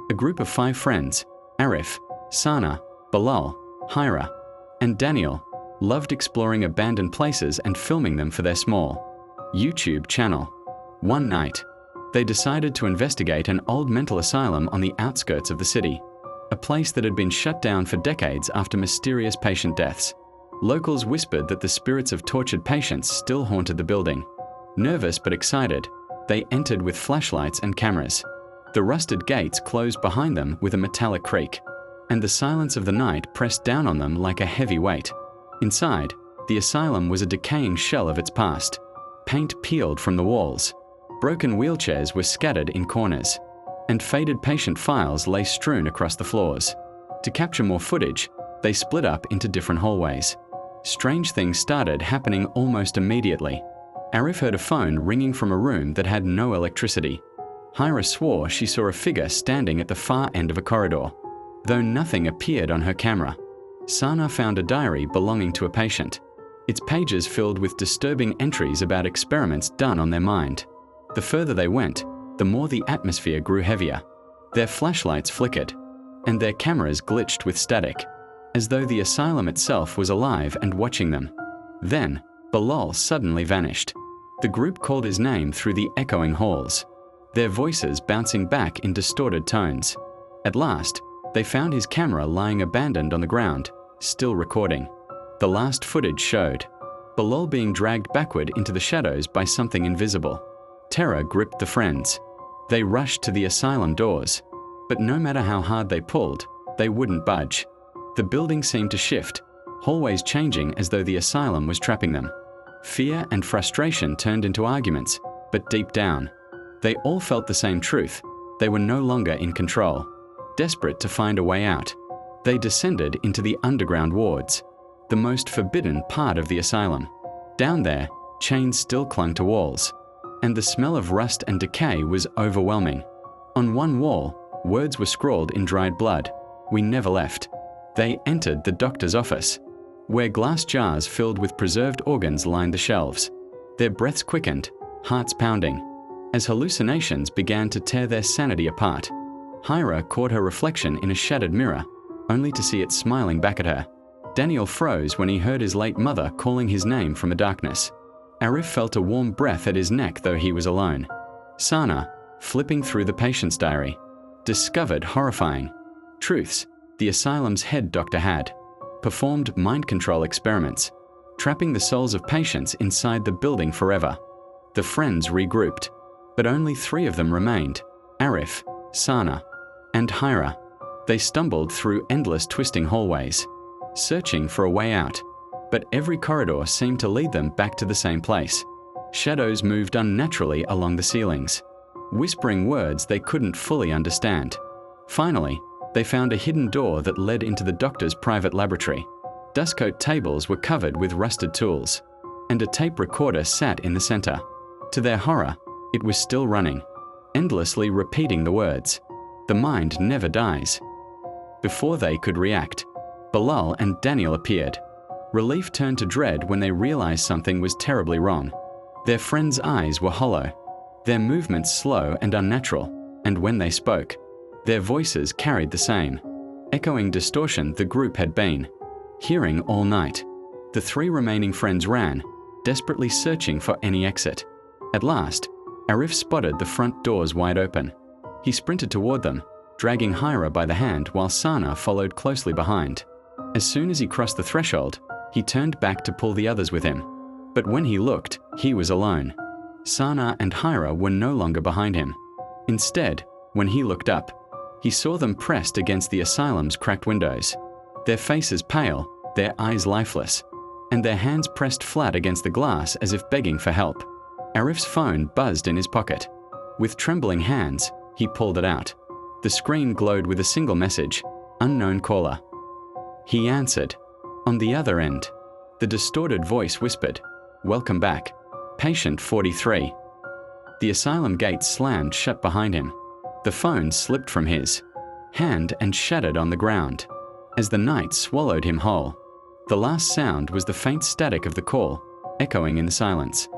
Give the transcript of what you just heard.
A group of 5 friends, Arif, Sana, Bilal, Hira, and Daniyal, loved exploring abandoned places and filming them for their small YouTube channel. One night, they decided to investigate an old mental asylum on the outskirts of the city, a place that had been shut down for decades after mysterious patient deaths. Locals whispered that the spirits of tortured patients still haunted the building. Nervous but excited, they entered with flashlights and cameras. The rusted gates closed behind them with a metallic creak, and the silence of the night pressed down on them like a heavy weight. Inside, the asylum was a decaying shell of its past. Paint peeled from the walls, broken wheelchairs were scattered in corners, and faded patient files lay strewn across the floors. To capture more footage, they split up into different hallways. Strange things started happening almost immediately. Arif heard a phone ringing from a room that had no electricity. Hira swore she saw a figure standing at the far end of a corridor, though nothing appeared on her camera. Sana found a diary belonging to a patient, its pages filled with disturbing entries about experiments done on their mind. The further they went, the more the atmosphere grew heavier. Their flashlights flickered, and their cameras glitched with static, as though the asylum itself was alive and watching them. Then, Bilal suddenly vanished. The group called his name through the echoing halls, their voices bouncing back in distorted tones. At last, they found his camera lying abandoned on the ground, still recording. The last footage showed Bilal being dragged backward into the shadows by something invisible. Terror gripped the friends. They rushed to the asylum doors, but no matter how hard they pulled, they wouldn't budge. The building seemed to shift, hallways changing as though the asylum was trapping them. Fear and frustration turned into arguments, but deep down, they all felt the same truth. They were no longer in control. Desperate to find a way out, they descended into the underground wards, the most forbidden part of the asylum. Down there, chains still clung to walls, and the smell of rust and decay was overwhelming. On one wall, words were scrawled in dried blood, "We never left." They entered the doctor's office, where glass jars filled with preserved organs lined the shelves. Their breaths quickened, hearts pounding, as hallucinations began to tear their sanity apart. Hira caught her reflection in a shattered mirror, only to see it smiling back at her. Daniyal froze when he heard his late mother calling his name from the darkness. Arif felt a warm breath at his neck though he was alone. Sana, flipping through the patient's diary, discovered horrifying truths the asylum's head doctor had performed mind control experiments, trapping the souls of patients inside the building forever. The friends regrouped, but only 3 of them remained: Arif, Sana, and Hira. They stumbled through endless twisting hallways, searching for a way out, but every corridor seemed to lead them back to the same place. Shadows moved unnaturally along the ceilings, whispering words they couldn't fully understand. Finally, they found a hidden door that led into the doctor's private laboratory. Dustcoat tables were covered with rusted tools, and a tape recorder sat in the center. To their horror, it was still running, endlessly repeating the words, "The mind never dies." Before they could react, Bilal and Daniyal appeared. Relief turned to dread when they realized something was terribly wrong. Their friends' eyes were hollow, their movements slow and unnatural, and when they spoke, their voices carried the same echoing distortion the group had been hearing all night. The 3 remaining friends ran, desperately searching for any exit. At last, Arif spotted the front doors wide open. He sprinted toward them, dragging Hira by the hand while Sana followed closely behind. As soon as he crossed the threshold, he turned back to pull the others with him. But when he looked, he was alone. Sana and Hira were no longer behind him. Instead, when he looked up, he saw them pressed against the asylum's cracked windows, their faces pale, their eyes lifeless, and their hands pressed flat against the glass as if begging for help. Arif's phone buzzed in his pocket. With trembling hands, he pulled it out. The screen glowed with a single message: "Unknown caller." He answered. On the other end, the distorted voice whispered, "Welcome back, patient 43." The asylum gate slammed shut behind him. The phone slipped from his hand and shattered on the ground as the night swallowed him whole. The last sound was the faint static of the call, echoing in the silence.